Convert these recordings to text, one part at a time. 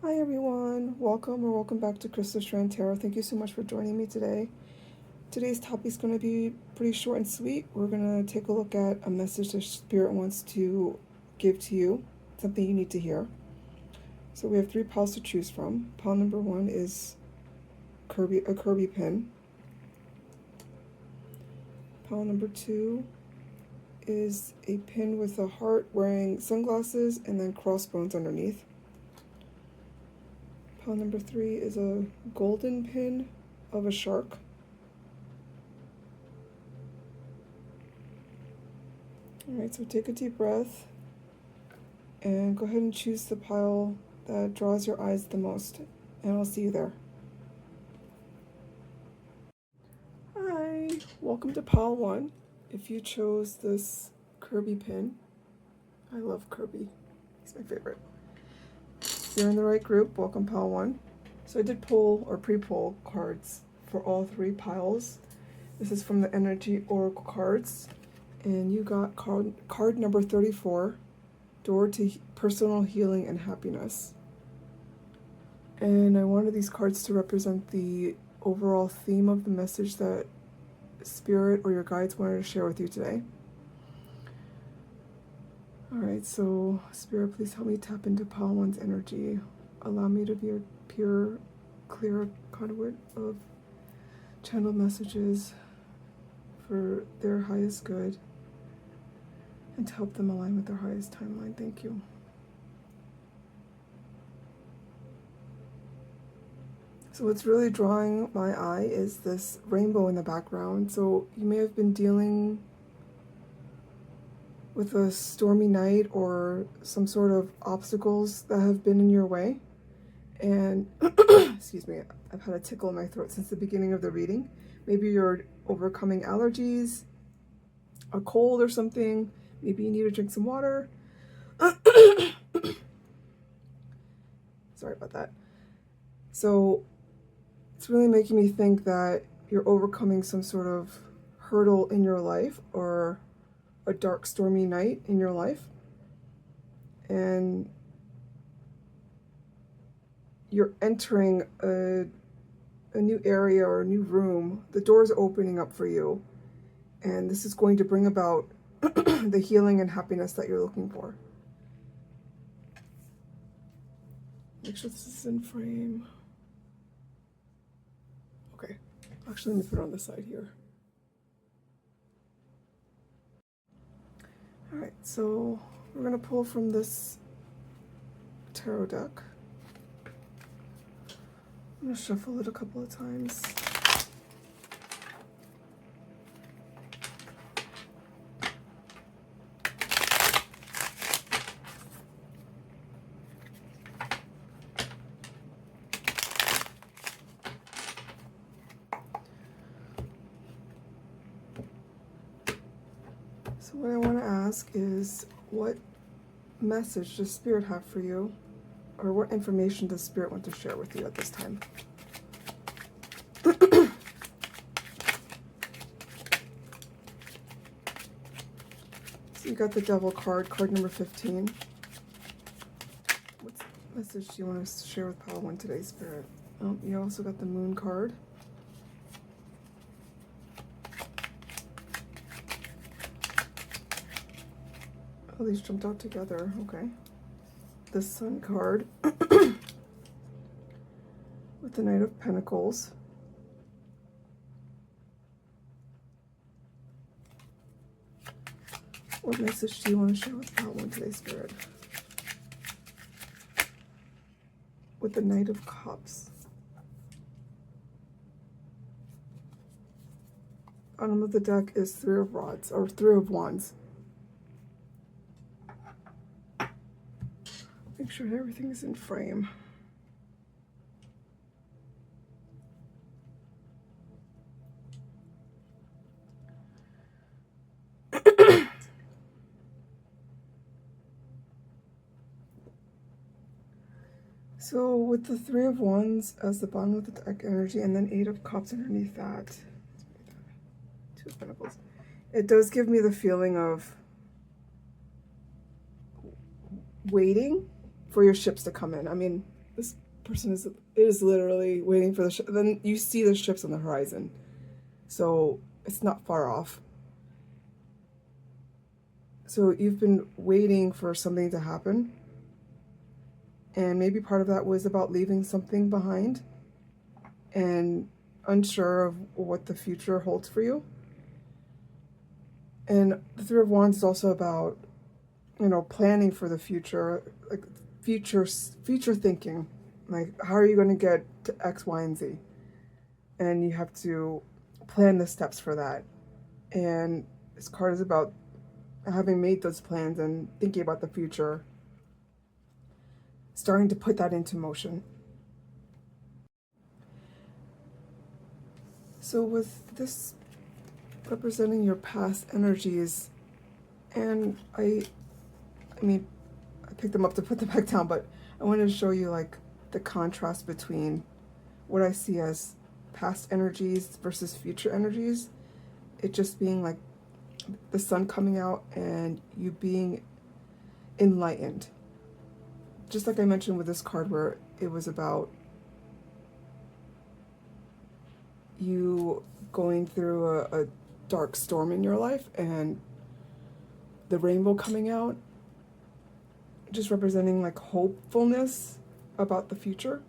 Hi everyone, welcome back to Crystal Strand Tarot. Thank you so much for joining me today. Today's topic is going to be pretty short and sweet. We're going to take a look at a message that Spirit wants to give to you, something you need to hear. So we have 3 piles to choose from. Pile number 1 is a Kirby Pin. Pile number 2 is a pin with a heart wearing sunglasses and then crossbones underneath. Pile number 3 is a golden pin of a shark. Alright, so take a deep breath and go ahead and choose the pile that draws your eyes the most, and I'll see you there. Hi, welcome to pile 1. If you chose this Kirby pin, I love Kirby, he's my favorite. You're in the right group. Welcome pile 1. So I did pull or pre-pull cards for all 3 piles. This is from the Energy Oracle cards, and you got card number 34, Door to Personal Healing and Happiness. And I wanted these cards to represent the overall theme of the message that Spirit or your guides wanted to share with you today. Alright, so Spirit, please help me tap into pile 1's energy. Allow me to be a pure, clear conduit of channeled messages for their highest good and to help them align with their highest timeline. Thank you. So what's really drawing my eye is this rainbow in the background. So you may have been dealing with a stormy night or some sort of obstacles that have been in your way. And, excuse me, I've had a tickle in my throat since the beginning of the reading. Maybe you're overcoming allergies, a cold or something. Maybe you need to drink some water. Sorry about that. So it's really making me think that you're overcoming some sort of hurdle in your life or a dark, stormy night in your life. And you're entering a new area or a new room. The doors are opening up for you. And this is going to bring about the healing and happiness that you're looking for. Make sure this is in frame. Okay, actually let me put it on the side here. Alright, so we're going to pull from this tarot deck. I'm going to shuffle it a couple of times. So what I want to ask is, what message does Spirit have for you? Or what information does Spirit want to share with you at this time? So you got the Devil card, card number 15. What message do you want to share with pile 1 today, Spirit? Oh, you also got the Moon card. Oh, these jumped out together. Okay. The Sun card with the Knight of Pentacles. What message do you want to share with pile 1 today, Spirit? With the Knight of Cups. Bottom of the deck is 3 of Rods, or 3 of Wands. Make sure everything is in frame. So with the 3 of Wands as the bottom of the deck energy and then 8 of Cups underneath that, 2 of Pentacles, it does give me the feeling of waiting for your ships to come in. I mean, This person is literally waiting for the ship. Then you see the ships on the horizon. So it's not far off. So you've been waiting for something to happen. And maybe part of that was about leaving something behind and unsure of what the future holds for you. And the Three of Wands is also about, planning for the future, like future thinking. Like, how are you going to get to X, Y, and Z? And you have to plan the steps for that. And this card is about having made those plans and thinking about the future, starting to put that into motion. So with this representing your past energies, and I picked them up to put them back down, but I wanted to show you like the contrast between what I see as past energies versus future energies. It just being like the sun coming out and you being enlightened. Just like I mentioned with this card where it was about you going through a dark storm in your life and the rainbow coming out, just representing like hopefulness about the future.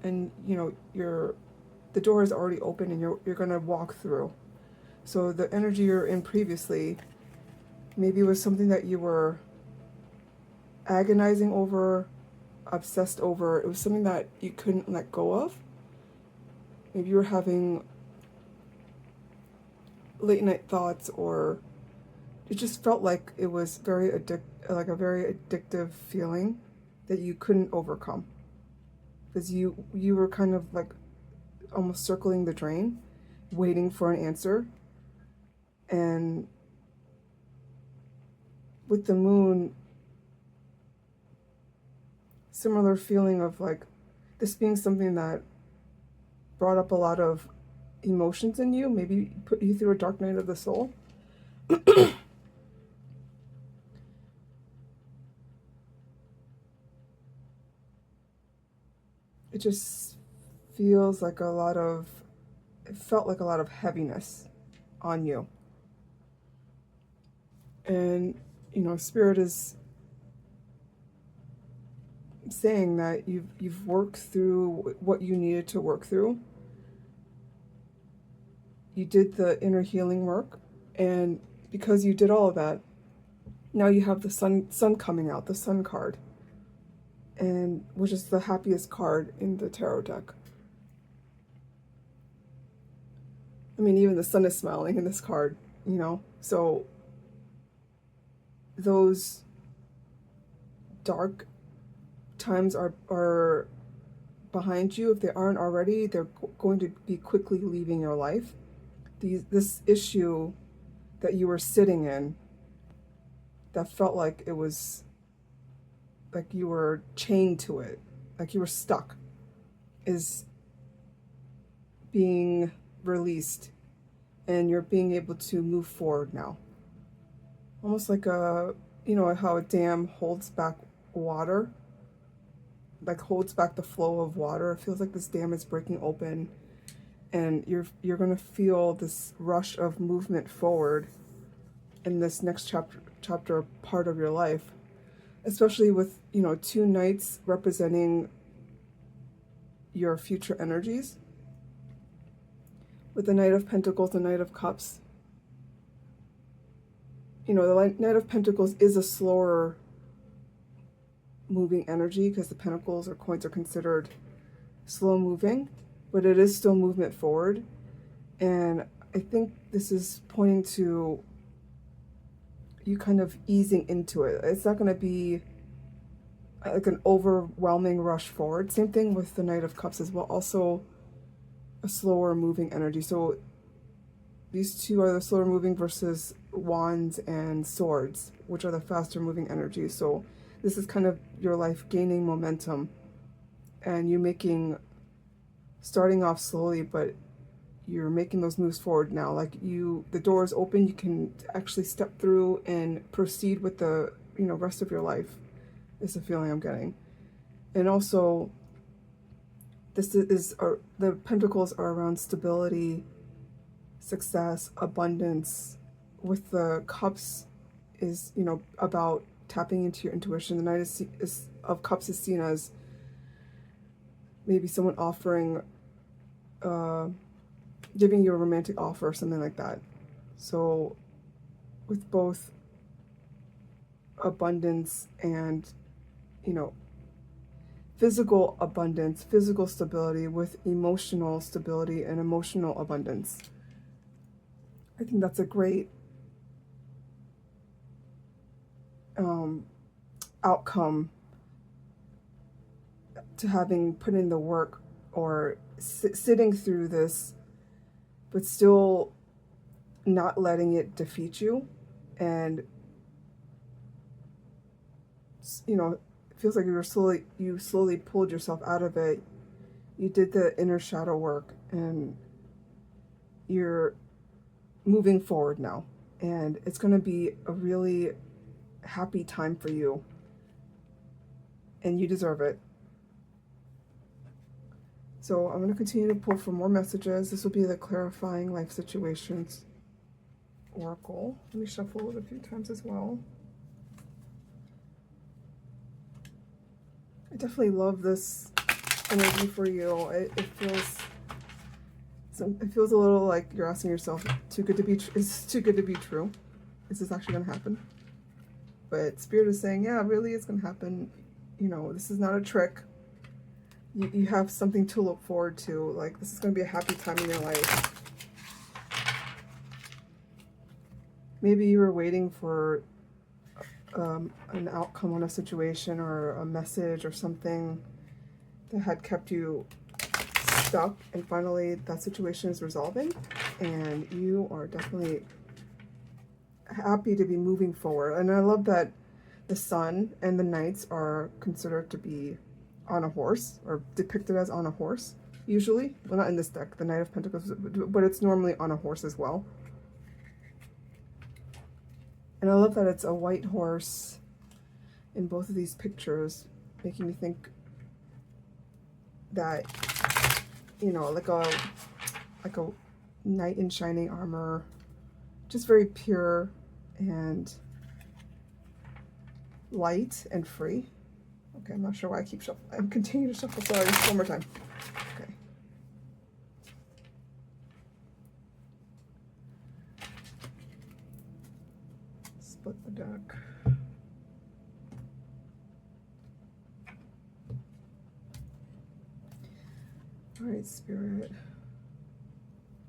And the door is already open and you're gonna walk through. So the energy you're in previously maybe was something that you were agonizing over, obsessed over. It was something that you couldn't let go of. Maybe you were having late night thoughts, or it just felt like it was a very addictive feeling that you couldn't overcome, because you were kind of like almost circling the drain, waiting for an answer. And with the moon, similar feeling of like this being something that brought up a lot of emotions in you, maybe put you through a dark night of the soul. It just feels like it felt like a lot of heaviness on you. And, Spirit is saying that you've worked through what you needed to work through. You did the inner healing work, and because you did all of that, now you have the sun coming out, the Sun card, and which is the happiest card in the tarot deck. I mean, even the sun is smiling in this card, so those dark times are behind you. If they aren't already, they're going to be quickly leaving your life. This issue that you were sitting in, that felt like it was like you were chained to it, like you were stuck, is being released, and you're being able to move forward now. Almost like how a dam holds back water, like holds back the flow of water. It feels like this dam is breaking open, and you're gonna feel this rush of movement forward in this next chapter part of your life, especially with 2 knights representing your future energies. With the Knight of Pentacles, the Knight of Cups, the Knight of Pentacles is a slower moving energy, because the pentacles or coins are considered slow moving, but it is still movement forward. And I think this is pointing to you kind of easing into it. It's not going to be like an overwhelming rush forward. Same thing with the Knight of Cups as well, also a slower moving energy. So these two are the slower moving versus Wands and Swords, which are the faster moving energies. So this is kind of your life gaining momentum, and you starting off slowly, but you're making those moves forward now. Like the door is open, you can actually step through and proceed with the rest of your life, is the feeling I'm getting. And also This is the pentacles are around stability, success, abundance. With the cups is, you know, about tapping into your intuition. The Knight of Cups is seen as maybe someone offering, giving you a romantic offer or something like that. So with both abundance and, you know, physical abundance, physical stability with emotional stability and emotional abundance. I think that's a great outcome to having put in the work or sitting through this, but still not letting it defeat you. And, you know, it feels like you slowly pulled yourself out of it. You did the inner shadow work and you're moving forward now. And it's going to be a really happy time for you. And you deserve it. So I'm going to continue to pull for more messages. This will be the Clarifying Life Situations Oracle. Let me shuffle it a few times as well. I definitely love this energy for you. It feels a little like you're asking yourself, is this too good to be true? Is this actually going to happen? But Spirit is saying, yeah, really, it's going to happen. You know, this is not a trick. You have something to look forward to. Like, this is going to be a happy time in your life. Maybe you were waiting for an outcome on a situation or a message or something that had kept you stuck, and finally that situation is resolving, and you are definitely happy to be moving forward. And I love that the Sun and the Knights are considered to be on a horse, or depicted as on a horse, usually. Well, not in this deck, the Knight of Pentacles, but it's normally on a horse as well. And I love that it's a white horse in both of these pictures, making me think that, you know, like a knight in shining armor, just very pure and light and free. Okay, I'm not sure why I keep shuffling. I'm continuing to shuffle. Sorry, just one more time. Okay. Split the deck. All right, Spirit.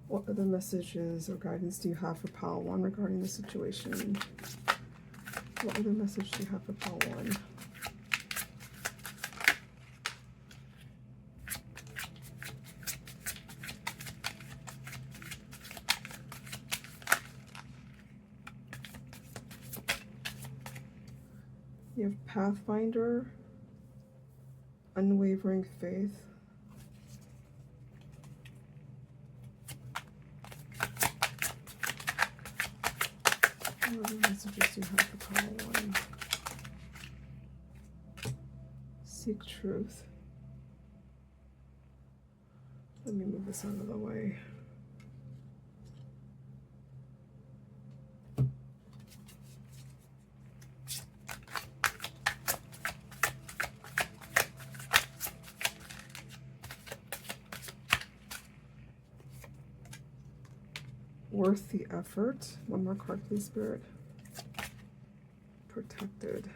What other messages or guidance do you have for Pile 1 regarding the situation? What other message do you have for Pile 1? You have Pathfinder, Unwavering Faith, what other messages do you have for Pile 1? Seek truth. Let me move this out of the way. Worth the effort. One more card, please, Spirit. Protected.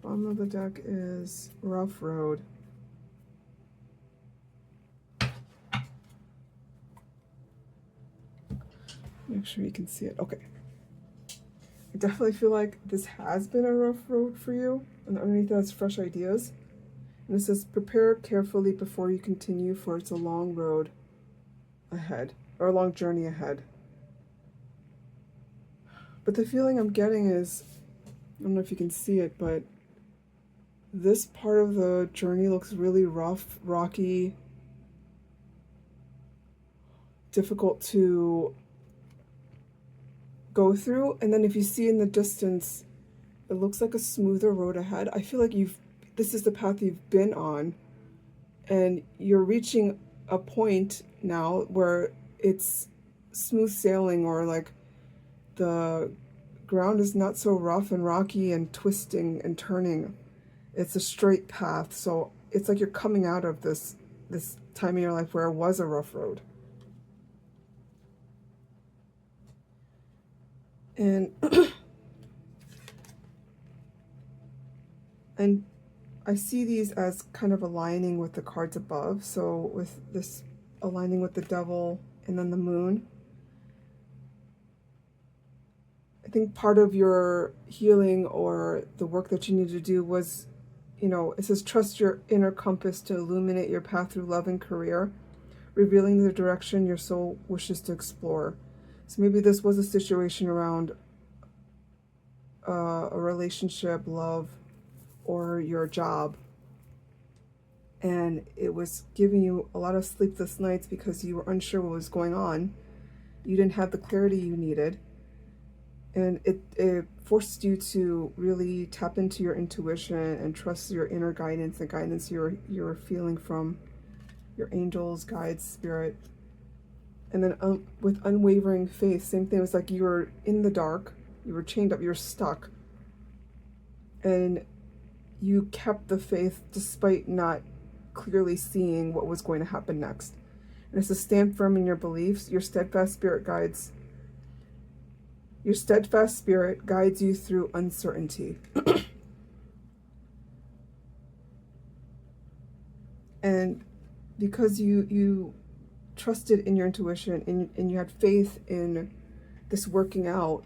Bottom of the deck is Rough Road. Make sure you can see it. Okay. I definitely feel like this has been a rough road for you. And underneath that's fresh ideas. And it says, prepare carefully before you continue, for it's a long road ahead. Or a long journey ahead. But the feeling I'm getting is, I don't know if you can see it, but this part of the journey looks really rough, rocky, difficult to go through. And then if you see in the distance, it looks like a smoother road ahead. I feel like this is the path you've been on, And you're reaching a point now where it's smooth sailing, or like the ground is not so rough and rocky and twisting and turning. It's a straight path. So it's like you're coming out of this time in your life where it was a rough road. And and I see these as kind of aligning with the cards above. So with this aligning with the devil and then the moon, I think part of your healing or the work that you need to do was, it says trust your inner compass to illuminate your path through love and career, revealing the direction your soul wishes to explore. So maybe this was a situation around a relationship, love, or your job. And it was giving you a lot of sleepless nights because you were unsure what was going on. You didn't have the clarity you needed. And it forced you to really tap into your intuition and trust your inner guidance, the guidance you're feeling from your angels, guides, spirit. And then with unwavering faith, same thing. It was like you were in the dark, you were chained up, you were stuck. And you kept the faith despite not clearly seeing what was going to happen next. And it's to stand firm in your beliefs. Your steadfast spirit guides you through uncertainty. And because you trusted in your intuition and you had faith in this working out,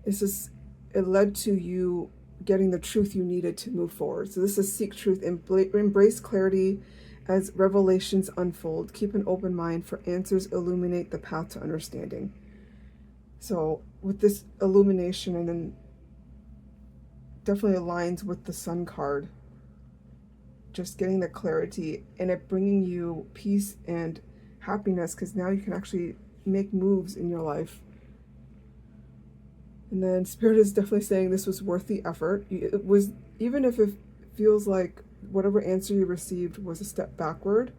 it led to you getting the truth you needed to move forward. So this is seek truth, embrace clarity as revelations unfold. Keep an open mind, for answers illuminate the path to understanding. So with this illumination, and then definitely aligns with the Sun card, just getting the clarity and it bringing you peace and happiness, because now you can actually make moves in your life. And then Spirit is definitely saying this was worth the effort. It was, even if it feels like whatever answer you received was a step backward,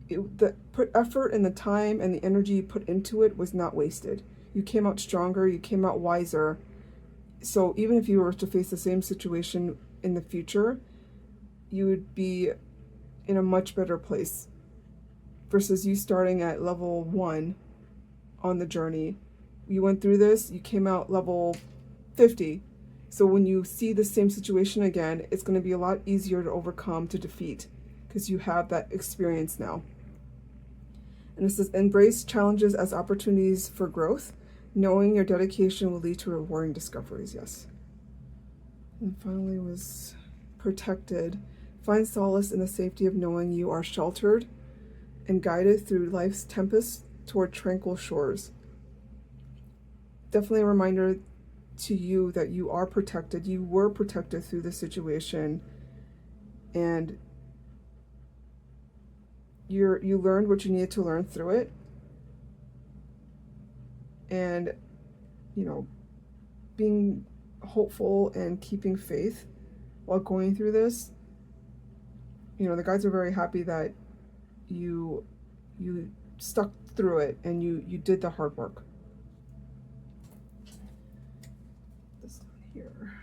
the effort and the time and the energy you put into it was not wasted. You came out stronger, you came out wiser. So even if you were to face the same situation in the future, you would be in a much better place versus you starting at level 1 on the journey. You went through this, you came out level 50. So when you see the same situation again, it's going to be a lot easier to overcome, to defeat, because you have that experience now. And it says, embrace challenges as opportunities for growth. Knowing your dedication will lead to rewarding discoveries. Yes. And finally was protected. Find solace in the safety of knowing you are sheltered and guided through life's tempests toward tranquil shores. Definitely a reminder to you that you are protected. You were protected through the situation, and you learned what you needed to learn through it. And being hopeful and keeping faith while going through this. The guides are very happy that you stuck through it and you did the hard work. This one here.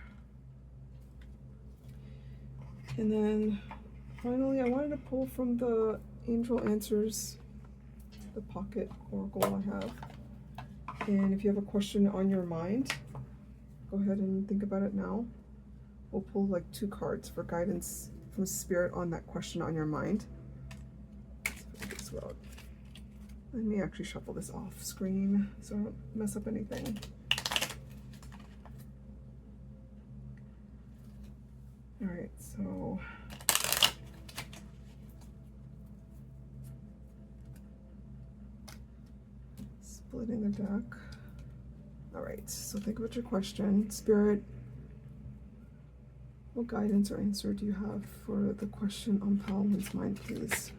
And then finally, I wanted to pull from the Angel Answers, the pocket oracle I have. And if you have a question on your mind, go ahead and think about it now. We'll pull like 2 cards for guidance from Spirit on that question on your mind. Let me actually shuffle this off screen so I don't mess up anything. All right, so splitting the deck. All right, so think about your question. Spirit, what guidance or answer do you have for the question on Pal 1's mind, please?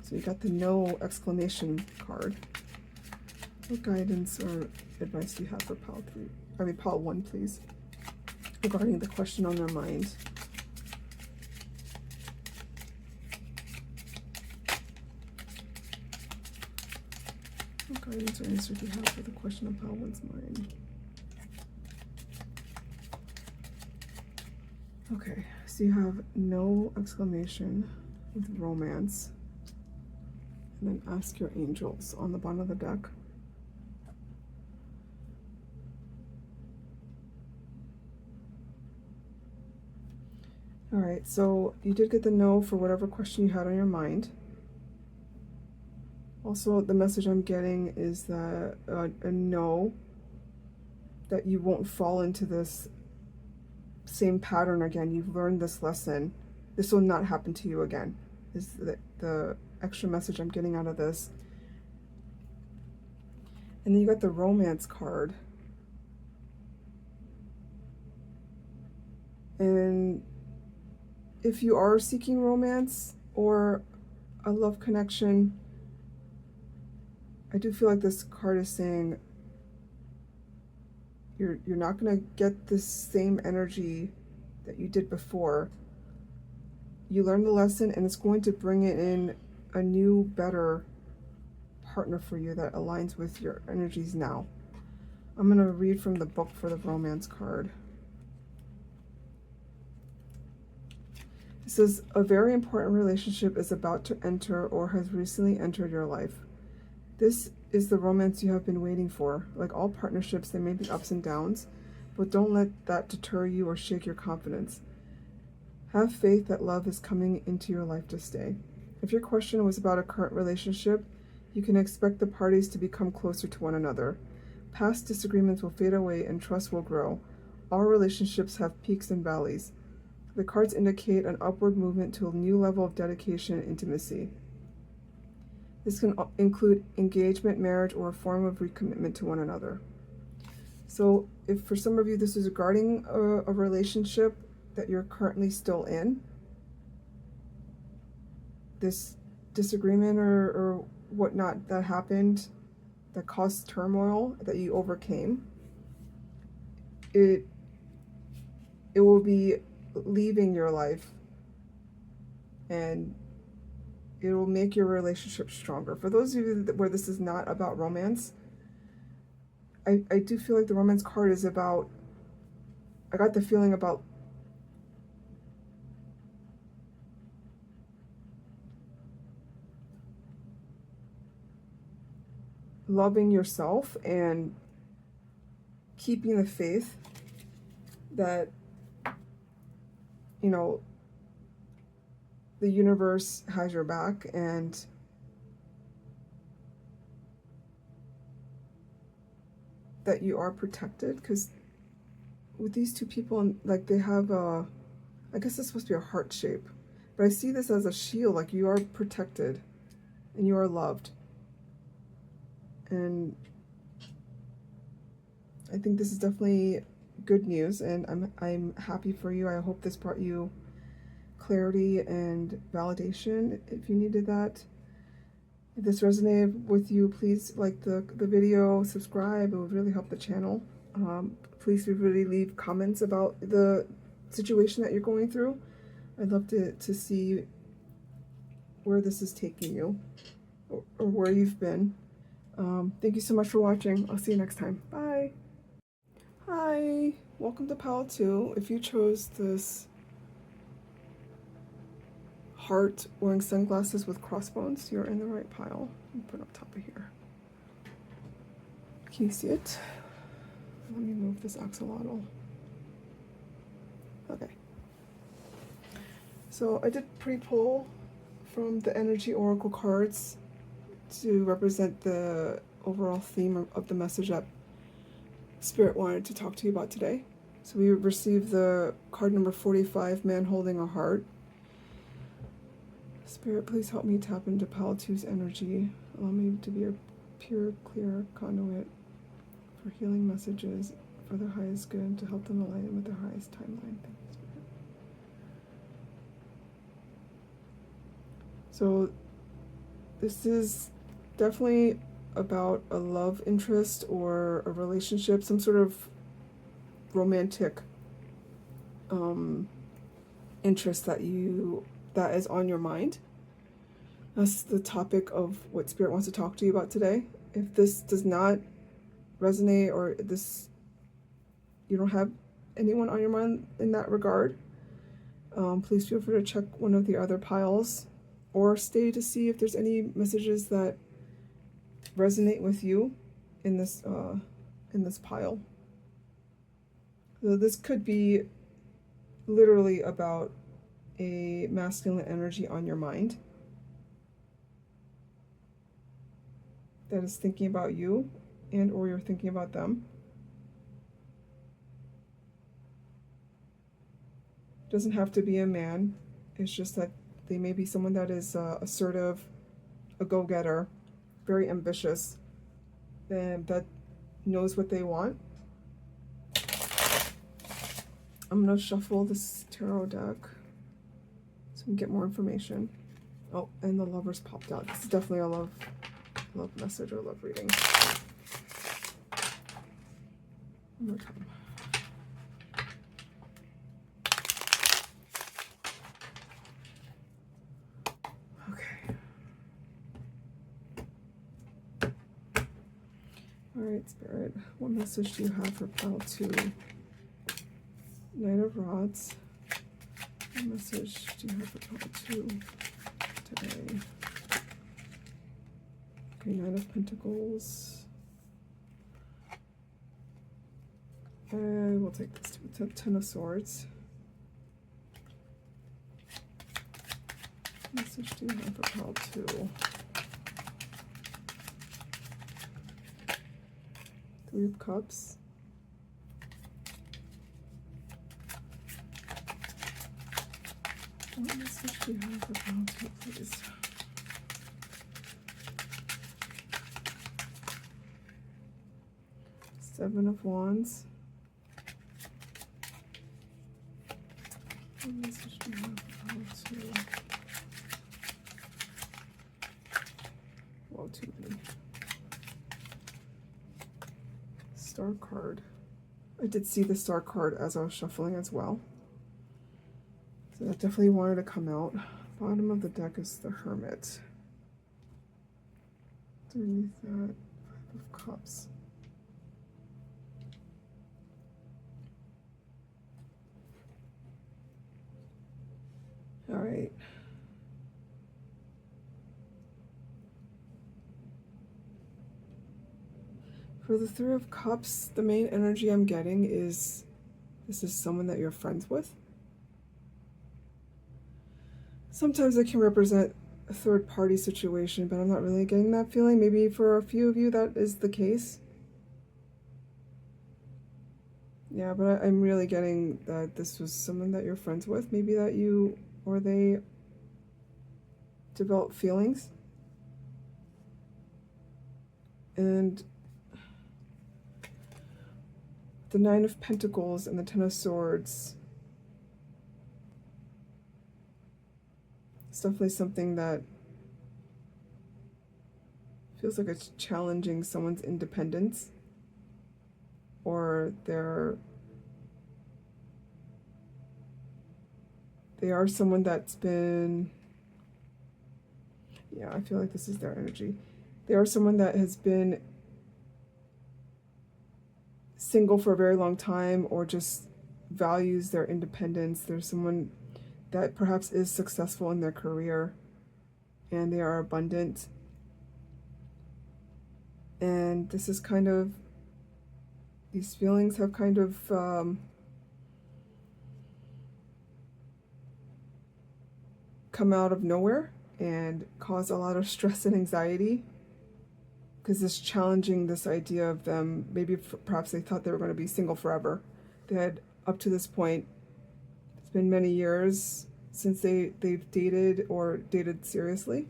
So you got the no exclamation card. What guidance or advice do you have for Pal 1, please? regarding the question on their mind. What guidance or answer do you have for the question of Pile 1's mind? Okay, so you have no exclamation with romance. And then ask your angels on the bottom of the deck. All right, so you did get the no for whatever question you had on your mind. Also, the message I'm getting is that a no, that you won't fall into this same pattern again. You've learned this lesson. This will not happen to you again, is the extra message I'm getting out of this. And then you got the romance card. And if you are seeking romance or a love connection, I do feel like this card is saying you're not going to get this same energy that you did before. You learned the lesson, and it's going to bring it in a new, better partner for you that aligns with your energies now. I'm going to read from the book for the romance card. It says, a very important relationship is about to enter or has recently entered your life. This is the romance you have been waiting for. Like all partnerships, there may be ups and downs, but don't let that deter you or shake your confidence. Have faith that love is coming into your life to stay. If your question was about a current relationship, you can expect the parties to become closer to one another. Past disagreements will fade away and trust will grow. All relationships have peaks and valleys. The cards indicate an upward movement to a new level of dedication and intimacy. This can include engagement, marriage, or a form of recommitment to one another. So if for some of you this is regarding a relationship that you're currently still in, this disagreement or whatnot that happened that caused turmoil that you overcame, it will be leaving your life, and it will make your relationship stronger. For those of you where this is not about romance, I do feel like the romance card is about, I got the feeling about loving yourself and keeping the faith that, you know, the universe has your back, and that you are protected. Because with these two people, like, they have a, I guess it's supposed to be a heart shape, but I see this as a shield. Like, you are protected and you are loved. And I think this is definitely good news, and I'm happy for you. I hope this brought you clarity and validation if you needed that. If this resonated with you, please like the video, subscribe. It would really help the channel. Please really leave comments about the situation that you're going through. I'd love to see where this is taking you, or where you've been. Thank you so much for watching. I'll see you next time. Bye. Hi, welcome to Pile 2. If you chose this heart wearing sunglasses with crossbones, you're in the right pile. Let me put it on top of here. Can you see it? Let me move this axolotl. Okay. So I did pre-pull from the Energy Oracle cards to represent the overall theme of the message that Spirit wanted to talk to you about today. So we received the card number 45, Man Holding a Heart. Spirit, please help me tap into Pile 2's energy. Allow me to be a pure, clear conduit for healing messages for their highest good and to help them align with their highest timeline. Thank you, Spirit. So this is definitely about a love interest or a relationship, some sort of romantic interest that is on your mind. That's the topic of what Spirit wants to talk to you about today. If this does not resonate, or you don't have anyone on your mind in that regard, please feel free to check one of the other piles, or stay to see if there's any messages that resonate with you in this pile. So this could be literally about a masculine energy on your mind that is thinking about you, and or you're thinking about them. Doesn't have to be a man. It's just that they may be someone that is assertive, a go-getter, very ambitious, and that knows what they want. I'm going to shuffle this tarot deck so we can get more information. Oh, and the Lovers popped out. This is definitely a love message or love reading. One more time. Okay. All right, Spirit. What message do you have for pile 2? Knight of Rods. What message do you have for pile 2 today? Okay, Nine of Pentacles. And we'll take this to Ten of Swords. What message do you have for pile 2? Three of Cups. What message do you have for pile 2, please? Seven of Wands. What message do you have for pile 2? Well, too many. Star card. I did see the Star card as I was shuffling as well. So that definitely wanted to come out. Bottom of the deck is the Hermit. Underneath that, Five of Cups. All right. For the Three of Cups, the main energy I'm getting is this is someone that you're friends with. Sometimes it can represent a third-party situation, but I'm not really getting that feeling. Maybe for a few of you that is the case. Yeah, but I'm really getting that this was someone that you're friends with. Maybe that you or they develop feelings. And the Nine of Pentacles and the Ten of Swords, it's definitely something that feels like it's challenging someone's independence, or they are someone that's been, yeah, I feel like this is their energy. They are someone that has been single for a very long time, or just values their independence. There's someone that perhaps is successful in their career and they are abundant. And this is kind of, these feelings have kind of come out of nowhere and cause a lot of stress and anxiety, because it's challenging this idea of them. Maybe perhaps they thought they were going to be single forever. They had, up to this point, it's been many years since they've dated or dated seriously,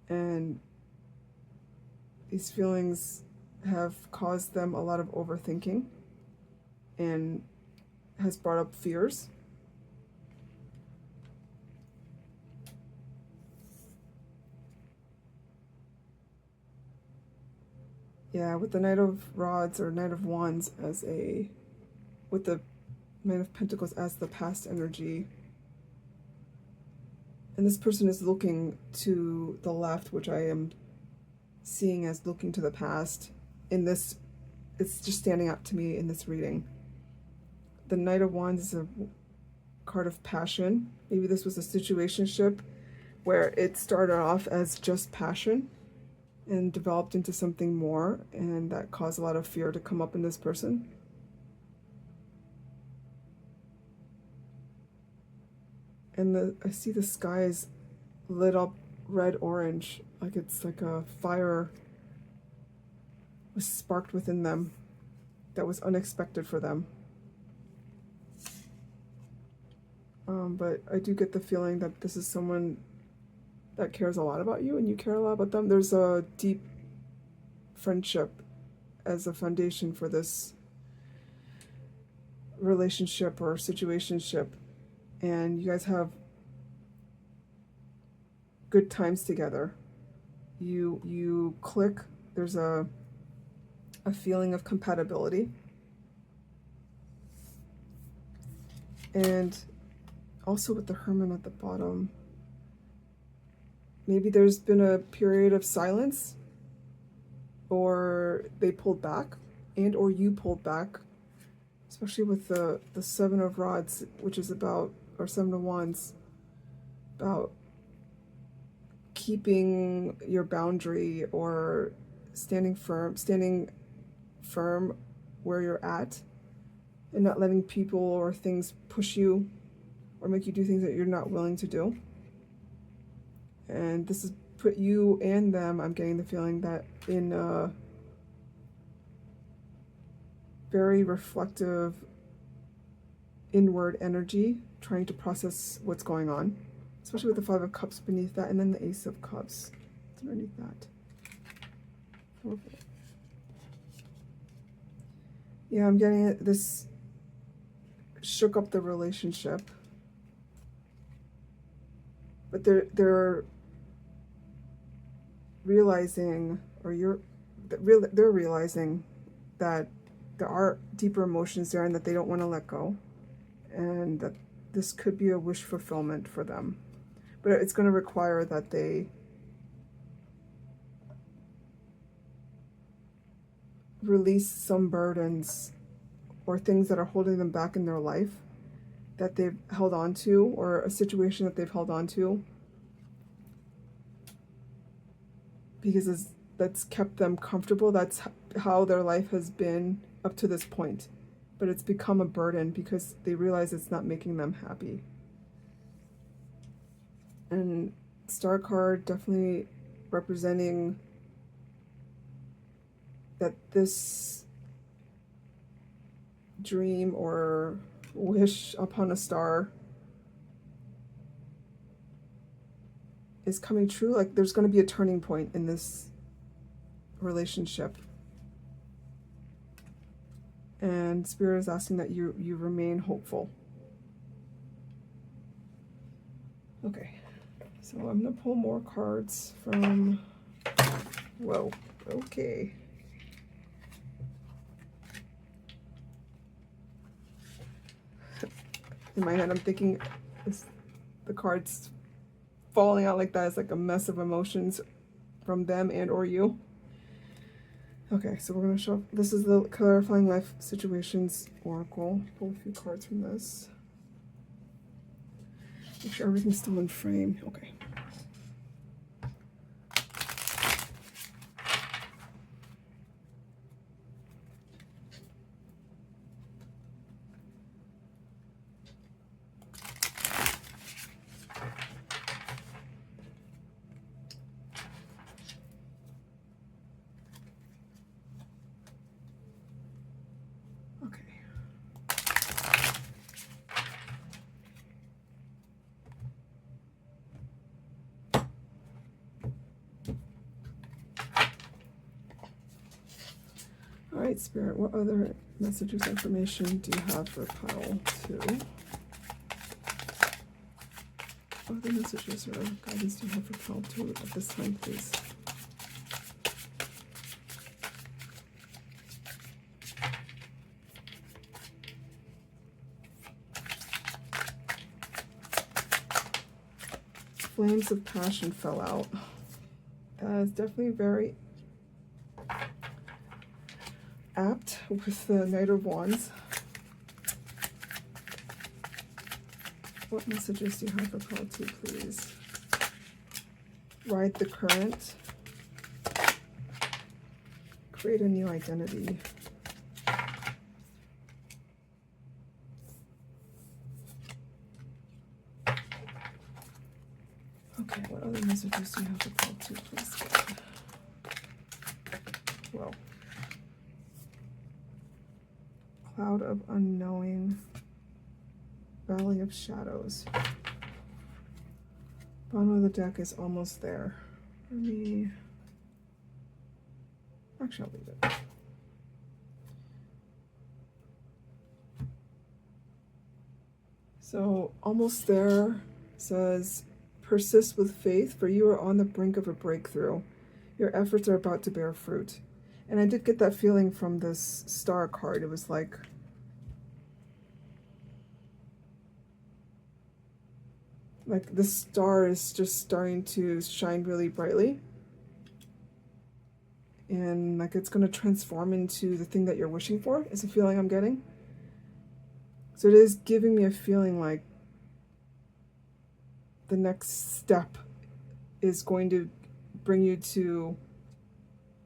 and these feelings have caused them a lot of overthinking and has brought up fears. Yeah, with the Knight of Rods or Knight of Wands with the Nine of Pentacles as the past energy. And this person is looking to the left, which I am seeing as looking to the past. In this, it's just standing out to me in this reading. The Knight of Wands is a card of passion. Maybe this was a situationship where it started off as just passion and developed into something more, and that caused a lot of fear to come up in this person. And I see the sky is lit up red-orange, like it's like a fire was sparked within them that was unexpected for them. But I do get the feeling that this is someone that cares a lot about you and you care a lot about them. There's a deep friendship as a foundation for this relationship or situationship, and you guys have good times together. You click. There's a feeling of compatibility, and also with the Hermit at the bottom, maybe there's been a period of silence, or they pulled back, and or you pulled back, especially with the Seven of Rods, which is about, or Seven of Wands, about keeping your boundary or standing firm where you're at, and not letting people or things push you or make you do things that you're not willing to do. And this has put you and them, I'm getting the feeling, that in a very reflective inward energy, trying to process what's going on, especially with the Five of Cups beneath that, and then the Ace of Cups. What's underneath that? Okay. Yeah, I'm getting it. This shook up the relationship, but they're realizing, or they're realizing that there are deeper emotions there and that they don't want to let go, and that this could be a wish fulfillment for them. But it's going to require that they release some burdens or things that are holding them back in their life that they've held on to, or a situation that they've held on to, because that's kept them comfortable. That's how their life has been up to this point. But it's become a burden because they realize it's not making them happy. And Star card definitely representing that this dream or wish upon a star is coming true. Like there's going to be a turning point in this relationship. And Spirit is asking that you remain hopeful. Okay, so I'm going to pull more cards from... Whoa, okay. In my head, I'm thinking the cards falling out like that is like a mess of emotions from them and or you. Okay, so we're going to show, this is the Clarifying Life Situations Oracle. Pull a few cards from this. Make sure everything's still in frame. Okay. All right, Spirit, what other messages, information do you have for pile 2? What other messages or guidance do you have for pile 2 at this time, please? Flames of Passion fell out. That is definitely very apt with the Knight of Wands. What messages do you have for Pile 2, please? Ride the current. Create a new identity. Okay, what other messages do you have for Pile 2, please? Well, Cloud of Unknowing, Valley of Shadows. Bottom of the deck is almost there. Let me... Actually, I'll leave it. So, almost there says, persist with faith, for you are on the brink of a breakthrough. Your efforts are about to bear fruit. And I did get that feeling from this star card. It was like the star is just starting to shine really brightly. And like it's going to transform into the thing that you're wishing for, is the feeling I'm getting. So it is giving me a feeling like the next step is going to bring you to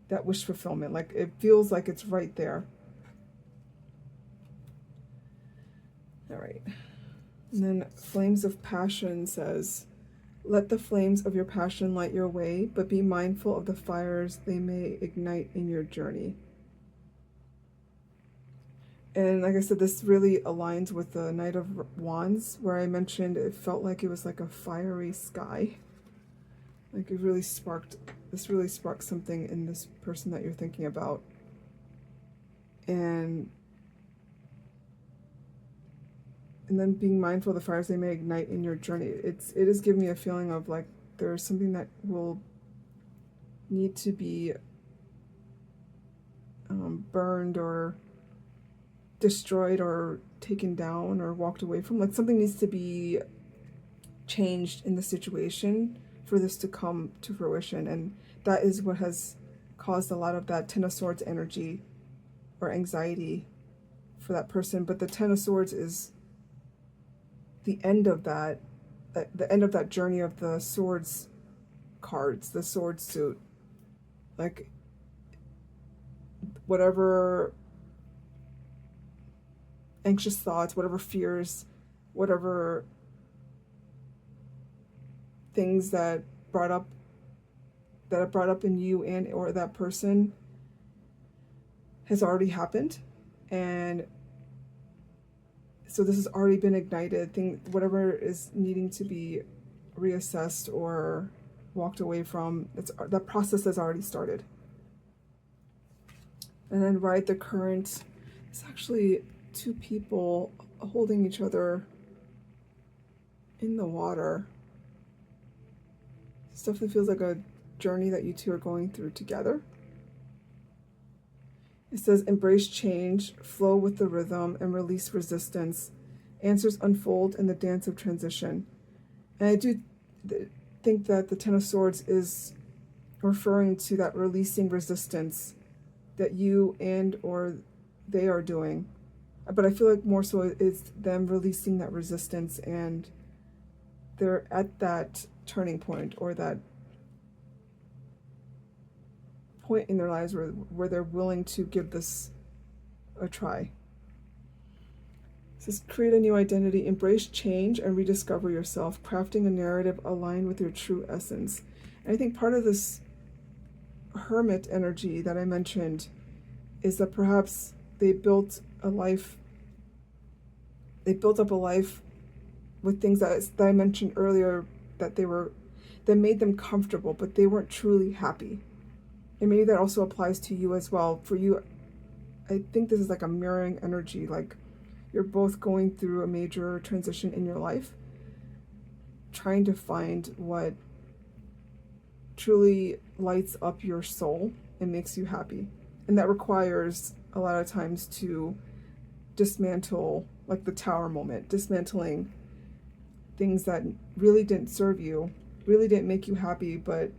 that wish fulfillment. Like it feels like it's right there. All right. And then Flames of Passion says, let the flames of your passion light your way, but be mindful of the fires they may ignite in your journey. And like I said, this really aligns with the Knight of Wands, where I mentioned it felt like it was like a fiery sky. Like it really sparked, this really sparked something in this person that you're thinking about. And then being mindful of the fires they may ignite in your journey. It is giving me a feeling of like there's something that will need to be burned or destroyed or taken down or walked away from. Like something needs to be changed in the situation for this to come to fruition. And that is what has caused a lot of that Ten of Swords energy or anxiety for that person. But the Ten of Swords is the end of that, the end of that journey of the swords cards, the sword suit. Like whatever anxious thoughts, whatever fears, whatever things that brought up in you and or that person has already happened. And so this has already been ignited. Whatever is needing to be reassessed or walked away from, that process has already started. And then ride the current. It's actually two people holding each other in the water. This definitely feels like a journey that you two are going through together. It says, embrace change, flow with the rhythm, and release resistance. Answers unfold in the dance of transition. And I do think that the Ten of Swords is referring to that releasing resistance that you and or they are doing. But I feel like more so it's them releasing that resistance, and they're at that turning point or that point in their lives where they're willing to give this a try. It says, create a new identity, embrace change, and rediscover yourself, crafting a narrative aligned with your true essence. And I think part of this hermit energy that I mentioned is that perhaps they built up a life with things that I mentioned earlier that made them comfortable, but they weren't truly happy. And maybe that also applies to you as well. For you, I think this is like a mirroring energy, like you're both going through a major transition in your life, trying to find what truly lights up your soul and makes you happy. And that requires a lot of times to dismantle, like the tower moment, dismantling things that really didn't serve you really didn't make you happy, but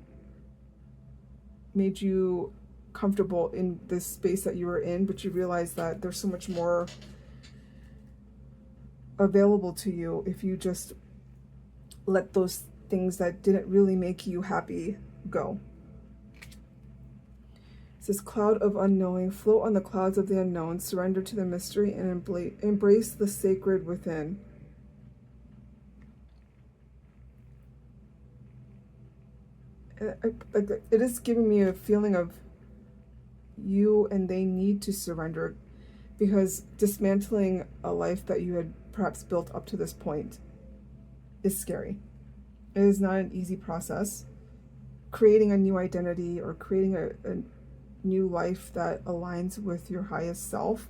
made you comfortable in this space that you were in, but you realize that there's so much more available to you if you just let those things that didn't really make you happy go. It says, cloud of unknowing, float on the clouds of the unknown, surrender to the mystery and embrace the sacred within. It is giving me a feeling of you and they need to surrender, because dismantling a life that you had perhaps built up to this point is scary. It is not an easy process. Creating a new identity or creating a new life that aligns with your highest self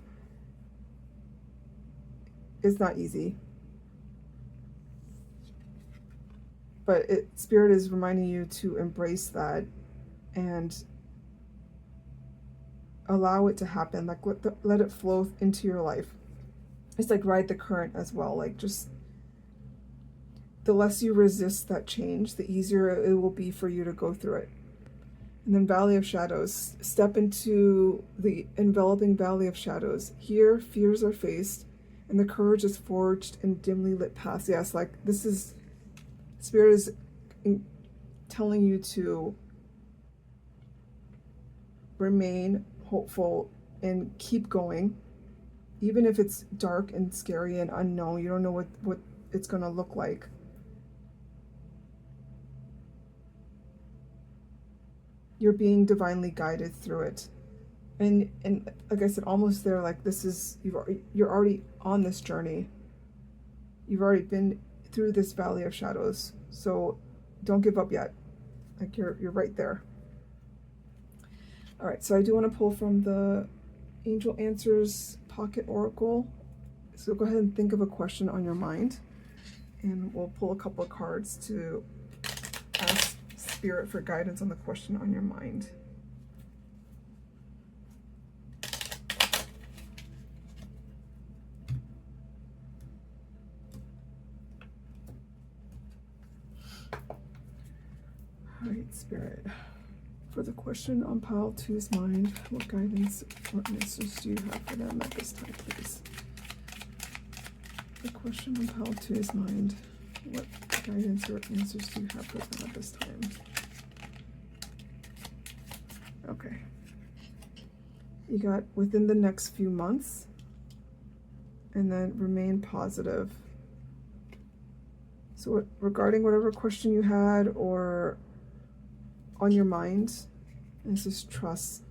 is not easy. But Spirit is reminding you to embrace that and allow it to happen. Like let it flow into your life. It's like ride the current as well. Like just the less you resist that change, the easier it will be for you to go through it. And then Valley of Shadows. Step into the enveloping Valley of Shadows. Here, fears are faced, and the courage is forged in dimly lit paths. Yes, like this is, Spirit is telling you to remain hopeful and keep going. Even if it's dark and scary and unknown, you don't know what it's going to look like. You're being divinely guided through it. And like I said, almost there, like this is, you're already on this journey. You've already been through this Valley of Shadows. So don't give up yet. Like you're right there. All right, so I do want to pull from the Angel Answers Pocket Oracle. So go ahead and think of a question on your mind, and we'll pull a couple of cards to ask Spirit for guidance on the question on your mind. All right, Spirit. For the question on pile 2's mind, what guidance or answers do you have for them at this time, please? The question on pile 2's mind, what guidance or answers do you have for them at this time? Okay. You got within the next few months, and then remain positive. So regarding whatever question you had or on your mind, this is trust.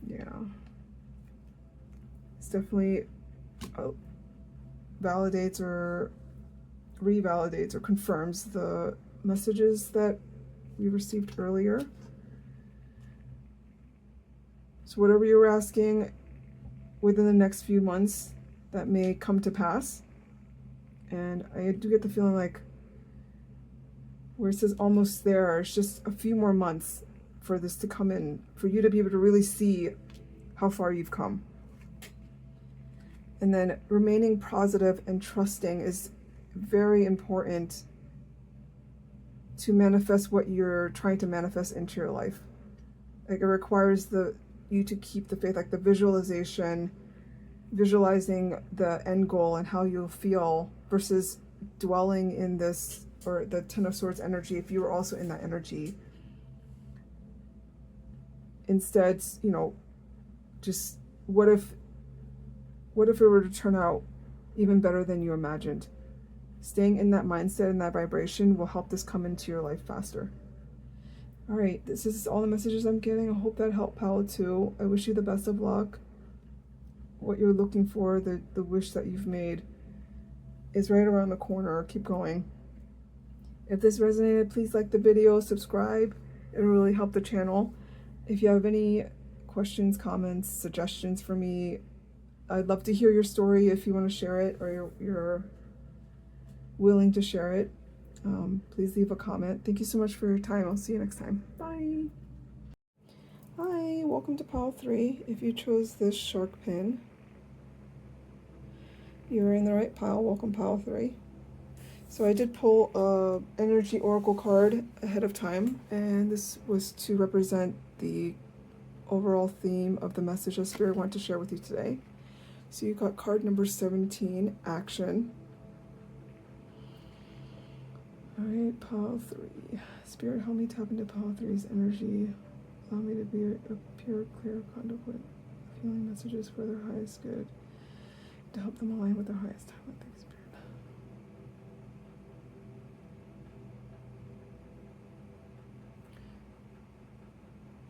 Yeah. It's definitely validates or revalidates or confirms the messages that we received earlier. So whatever you were asking within the next few months, that may come to pass. And I do get the feeling like where it says almost there, it's just a few more months for this to come in, for you to be able to really see how far you've come. And then remaining positive and trusting is very important to manifest what you're trying to manifest into your life. Like it requires you to keep the faith, like the visualization, visualizing the end goal and how you'll feel versus dwelling in this, or the Ten of Swords energy, if you were also in that energy. Instead, you know, just what if it were to turn out even better than you imagined? Staying in that mindset and that vibration will help this come into your life faster. All right, this is all the messages I'm getting. I hope that helped Palo 2. I wish you the best of luck. What you're looking for, the wish that you've made is right around the corner. Keep going. If this resonated, please like the video, subscribe. It'll really help the channel. If you have any questions, comments, suggestions for me, I'd love to hear your story if you want to share it or you're willing to share it. Please leave a comment. Thank you so much for your time. I'll see you next time. Bye. Hi, welcome to pile 3. If you chose this shark pin, you're in the right pile. Welcome, pile 3. So I did pull a energy oracle card ahead of time, and this was to represent the overall theme of the message that Spirit wanted to share with you today. So you got card number 17, action. All right, pile 3. Spirit, help me tap into pile 3's energy. Allow me to be a pure, clear conduit, feeling messages for their highest good, to help them align with their highest talent. Thanks, Spirit.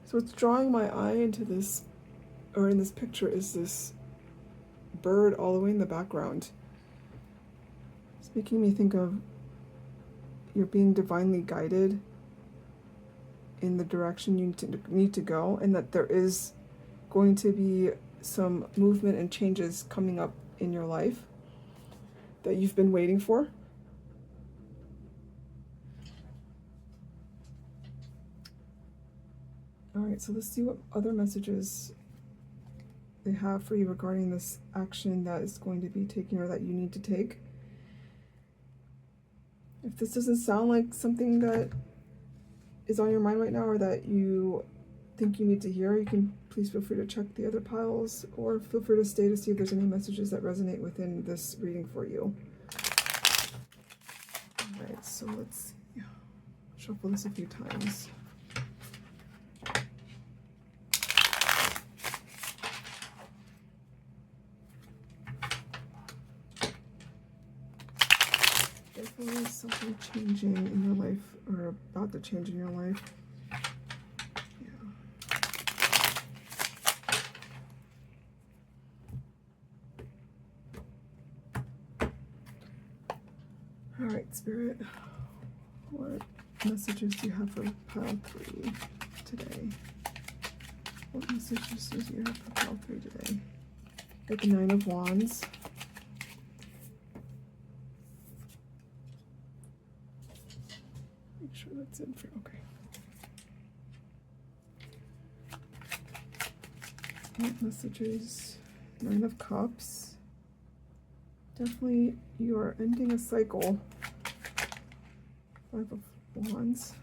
So what's drawing my eye into this, or in this picture, is this bird all the way in the background. It's making me think of you're being divinely guided in the direction you need to go, and that there is going to be some movement and changes coming up in your life that you've been waiting for. All right, so let's see what other messages they have for you regarding this action that is going to be taken or that you need to take. If this doesn't sound like something that is on your mind right now or that you think you need to hear, you can please feel free to check the other piles or feel free to stay to see if there's any messages that resonate within this reading for you. All right, so let's see. Shuffle this a few times. Definitely something changing in your life, or about to change in your life. Yeah. All right, Spirit, what messages do you have for pile 3 today? What messages do you have for pile 3 today? Got the 9 of Wands. Make sure that's in for okay. What messages? 9 of Cups. Definitely you are ending a cycle. 5 of Wands.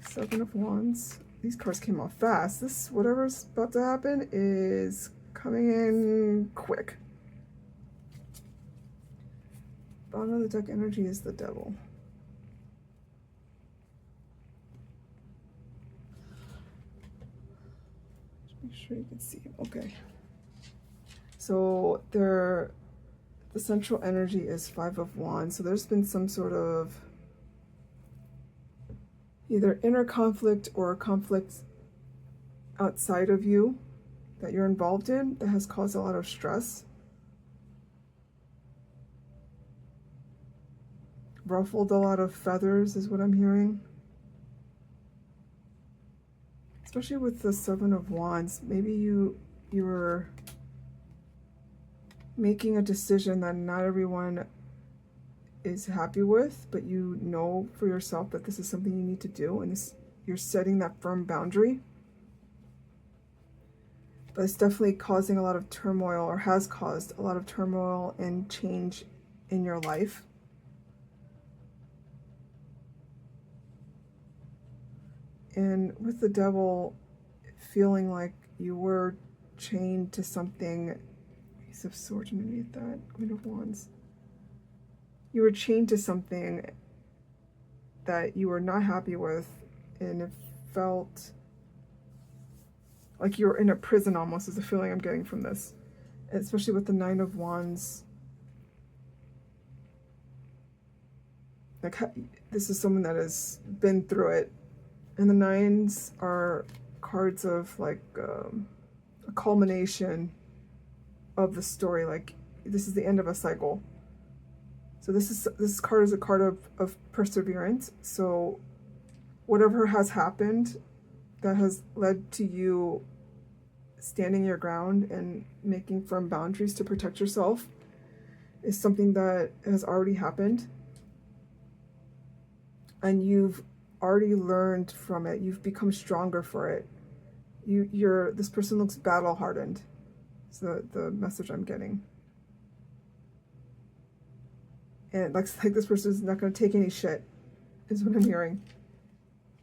Seven of Wands. These cards came off fast. This, whatever's about to happen, is coming in quick. Bottom of the deck energy is the Devil. Just make sure you can see him. Okay. So the central energy is 5 of Wands. So there's been some sort of either inner conflict or a conflict outside of you that you're involved in that has caused a lot of stress. Ruffled a lot of feathers is what I'm hearing. Especially with the 7 of Wands. Maybe you were making a decision that not everyone is happy with, but you know for yourself that this is something you need to do, and you're setting that firm boundary. But it's definitely causing a lot of turmoil, or has caused a lot of turmoil and change in your life. And with the Devil, feeling like you were chained to something. Ace of Swords underneath that, Queen of Wands. You were chained to something that you were not happy with, and it felt like you were in a prison almost, is the feeling I'm getting from this. And especially with the 9 of Wands. Like, this is someone that has been through it. And the 9s are cards of like a culmination of the story. Like, this is the end of a cycle. So this card is a card of perseverance. So whatever has happened that has led to you standing your ground and making firm boundaries to protect yourself is something that has already happened. And you've already learned from it. You've become stronger for it. this person looks battle hardened. Is the message I'm getting. And it looks like this person is not going to take any shit, is what I'm hearing.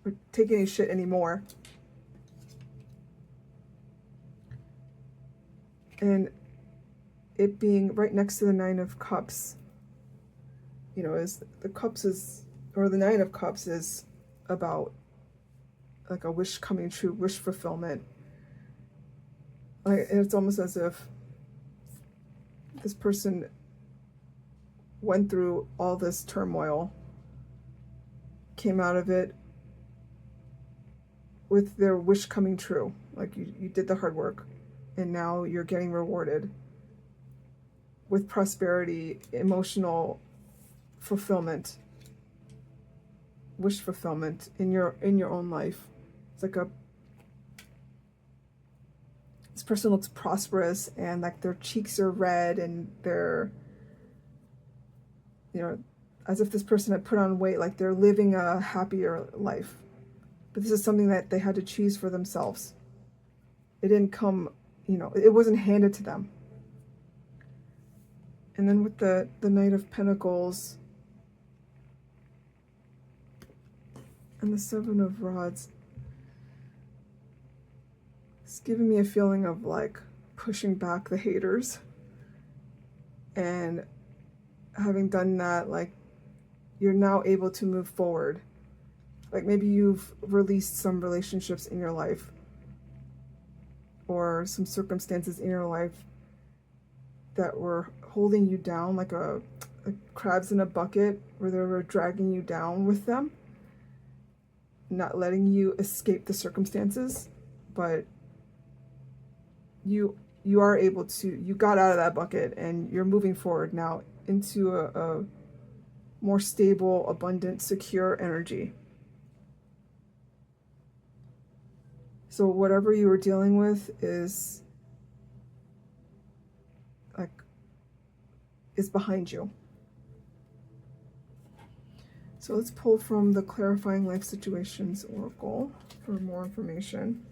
Or take any shit anymore. And it being right next to the Nine of Cups, you know, is the Cups is, or the Nine of Cups is about like a wish coming true, wish fulfillment. Like, it's almost as if this person went through all this turmoil, came out of it with their wish coming true. Like you did the hard work, and now you're getting rewarded with prosperity, emotional fulfillment, wish fulfillment in your own life. It's like this person looks prosperous, and like their cheeks are red, and they're, you know, as if this person had put on weight, like they're living a happier life. But this is something that they had to choose for themselves. It didn't come, you know, it wasn't handed to them. And then with the Knight of Pentacles and the Seven of Rods, it's giving me a feeling of like pushing back the haters. And having done that, like you're now able to move forward. Like maybe you've released some relationships in your life or some circumstances in your life that were holding you down, like crabs in a bucket, where they were dragging you down with them, not letting you escape the circumstances. But you are able to, you got out of that bucket, and you're moving forward now into a more stable, abundant, secure energy. So whatever you were dealing with is behind you. So let's pull from the Clarifying Life Situations Oracle for more information.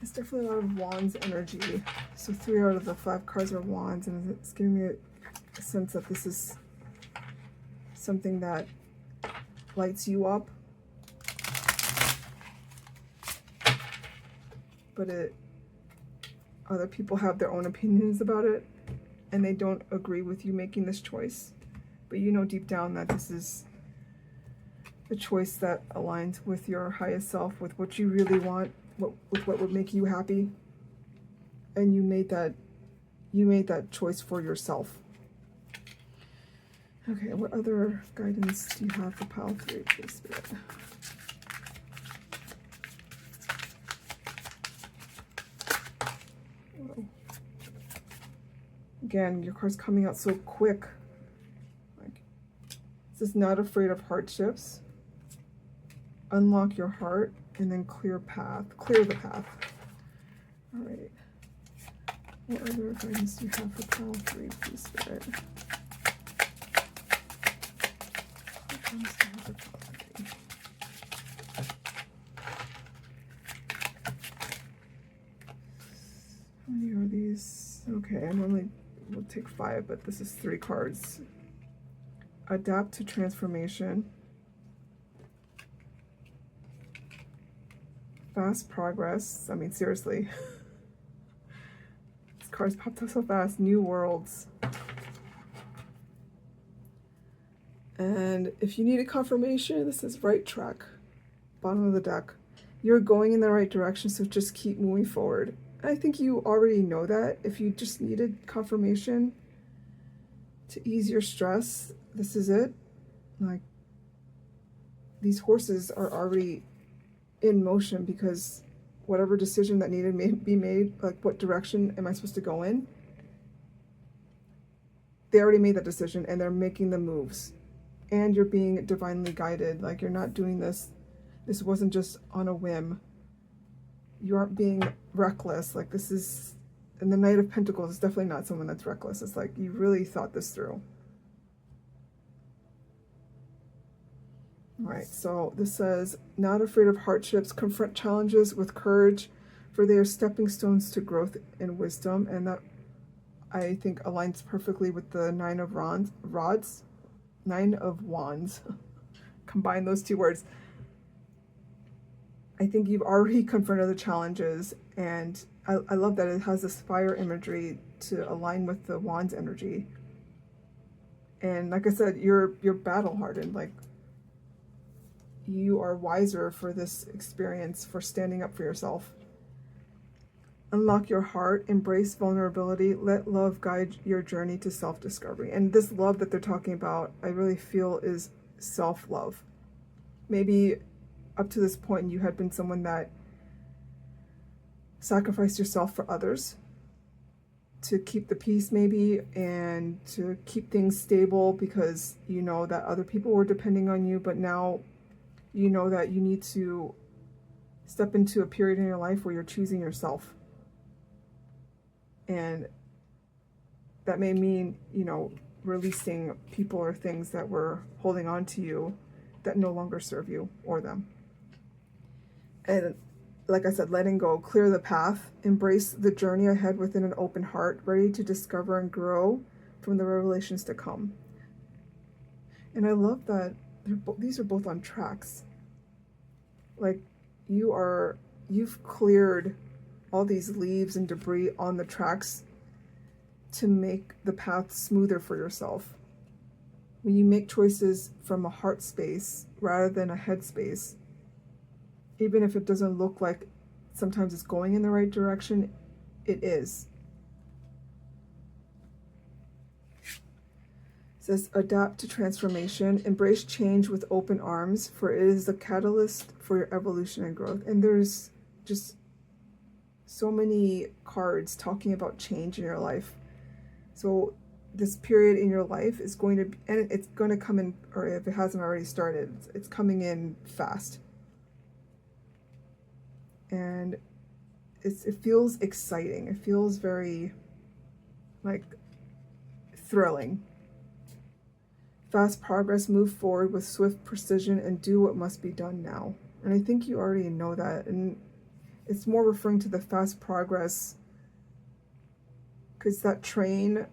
It's definitely a lot of Wands energy. So 3 out of the 5 cards are Wands, and it's giving me a sense that this is something that lights you up, but other people have their own opinions about it, and they don't agree with you making this choice. But you know deep down that this is a choice that aligns with your highest self, with what you really want, with what would make you happy, and you made that choice for yourself. Okay, what other guidance do you have for pile 3, please, Spirit? Whoa. Again, your card's coming out so quick. Like, this is not afraid of hardships. Unlock your heart, and then clear the path. All right. What other guidance do you have for pile 3, please, Spirit? What guidance do you have for pile 3? How many are these? Okay, I normally will take 5, but this is 3 cards. Adapt to transformation. Fast progress. I mean, seriously. These cards popped up so fast. New worlds. And if you need a confirmation, this is right track. Bottom of the deck. You're going in the right direction, so just keep moving forward. I think you already know that. If you just needed confirmation to ease your stress, this is it. Like, these horses are already in motion, because whatever decision that needed to be made, like what direction am I supposed to go in, they already made that decision, and they're making the moves, and you're being divinely guided. Like, you're not doing this This wasn't just on a whim. You aren't being reckless. Like, this is, and the Knight of Pentacles is definitely not someone that's reckless. It's like you really thought this through. All right, so this says, not afraid of hardships, confront challenges with courage, for they are stepping stones to growth and wisdom. And that, I think, aligns perfectly with the Nine of Wands. Combine those two words. I think you've already confronted the challenges, and I love that it has this fire imagery to align with the Wands energy. And like I said, you're battle hardened. Like, you are wiser for this experience, for standing up for yourself. Unlock your heart, embrace vulnerability, let love guide your journey to self-discovery. And this love that they're talking about, I really feel is self-love. Maybe up to this point you had been someone that sacrificed yourself for others to keep the peace, maybe, and to keep things stable because you know that other people were depending on you. But now you know that you need to step into a period in your life where you're choosing yourself. And that may mean, you know, releasing people or things that were holding on to you that no longer serve you or them. And like I said, letting go, clear the path, embrace the journey ahead within an open heart, ready to discover and grow from the revelations to come. And I love that these are both on tracks. Like, you've cleared all these leaves and debris on the tracks to make the path smoother for yourself. When you make choices from a heart space rather than a head space, even if it doesn't look like sometimes it's going in the right direction, it is. It says, adapt to transformation, embrace change with open arms, for it is the catalyst for your evolution and growth. And there's just so many cards talking about change in your life. So this period in your life is going to be, and it's going to come in, or if it hasn't already started, it's coming in fast. And it feels exciting. It feels very, like, thrilling. Fast progress, move forward with swift precision and do what must be done now. And I think you already know that. And it's more referring to the fast progress because that train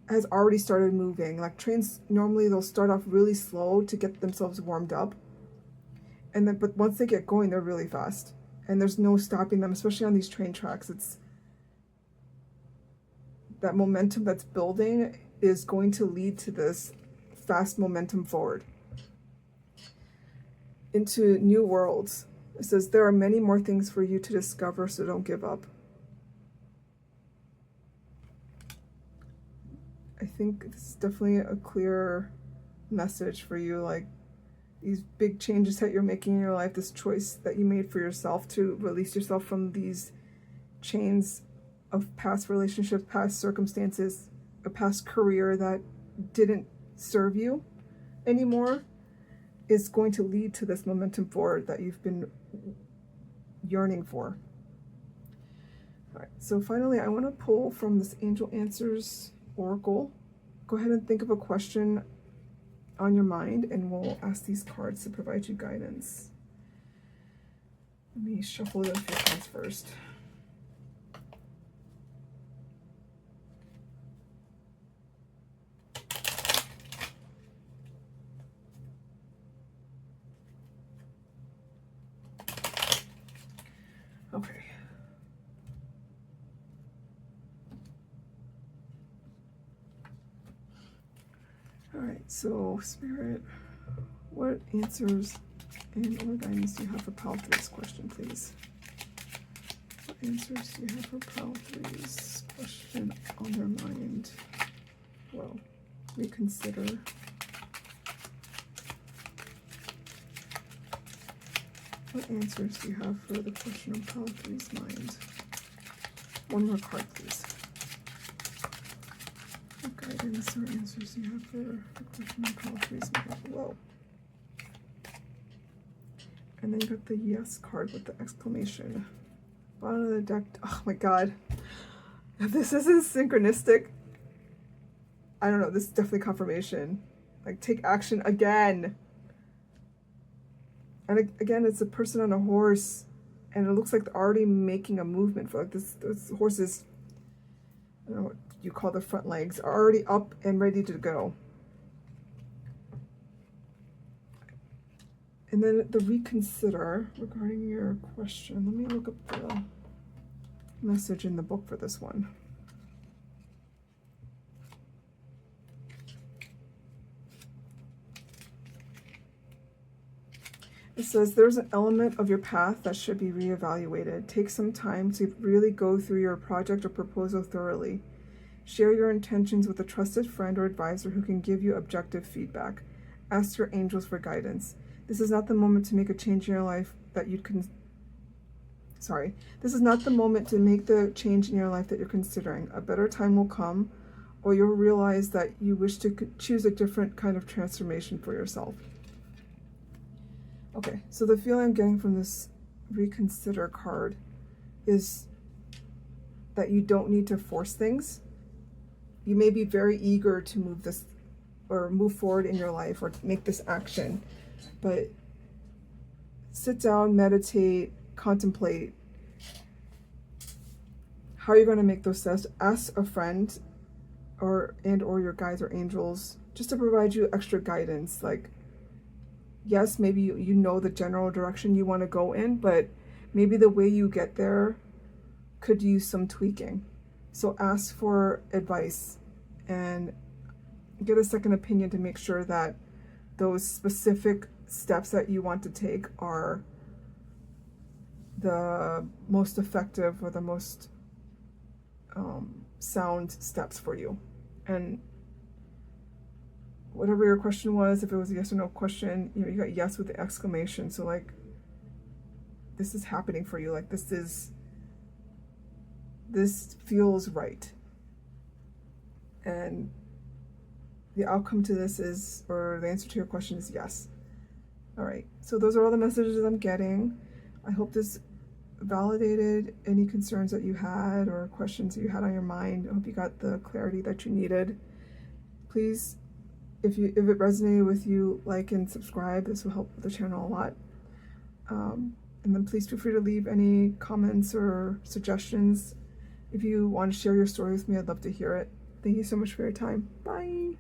has already started moving. Like, trains, normally they'll start off really slow to get themselves warmed up. And then, but once they get going, they're really fast. And there's no stopping them, especially on these train tracks. It's that momentum that's building is going to lead to this fast momentum forward into new worlds. It says, there are many more things for you to discover, so don't give up. I think this is definitely a clear message for you, like these big changes that you're making in your life, this choice that you made for yourself to release yourself from these chains of past relationships, past circumstances, a past career that didn't serve you anymore, is going to lead to this momentum forward that you've been yearning for. All right, so finally, I want to pull from this Angel Answers Oracle. Go ahead and think of a question on your mind, and we'll ask these cards to provide you guidance. Let me shuffle the few cards first. Okay. All right, so Spirit, what answers and or guidance do you have for Pile 3's question, please? What answers do you have for Pile 3's question on their mind? Well, reconsider. What answers do you have for the question on Pile 3's mind? One more card, please. What guidance or answers do you have for the question on Pile 3's mind? Whoa. And then you got the yes card with the exclamation. Bottom of the deck. Oh my god. If this isn't synchronistic, I don't know. This is definitely confirmation. Like, take action again. And again, it's a person on a horse. And it looks like they're already making a movement for like this horses. I don't know what you call the front legs, are already up and ready to go. And then the reconsider regarding your question. Let me look up the message in the book for this one. It says there's an element of your path that should be reevaluated. Take some time to really go through your project or proposal thoroughly. Share your intentions with a trusted friend or advisor who can give you objective feedback. Ask your angels for guidance. This is not the moment to make a change in your life that you can. This is not the moment to make the change in your life that you're considering. A better time will come, or you'll realize that you wish to choose a different kind of transformation for yourself. Okay, so the feeling I'm getting from this reconsider card is that you don't need to force things. You may be very eager to move this or move forward in your life or make this action, but sit down, meditate, contemplate how you're going to make those steps. Ask a friend or your guides or angels just to provide you extra guidance. Like, yes, maybe you know the general direction you want to go in, but maybe the way you get there could use some tweaking. So ask for advice and get a second opinion to make sure that those specific steps that you want to take are the most effective or the most sound steps for you. And whatever your question was, if it was a yes or no question, you got yes with the exclamation. So like, this is happening for you. Like, this feels right. And the outcome to this is, or the answer to your question is yes. All right, so those are all the messages I'm getting. I hope this validated any concerns that you had or questions that you had on your mind. I hope you got the clarity that you needed. Please, if it resonated with you, like and subscribe. This will help the channel a lot. And then please feel free to leave any comments or suggestions. If you want to share your story with me, I'd love to hear it. Thank you so much for your time. Bye.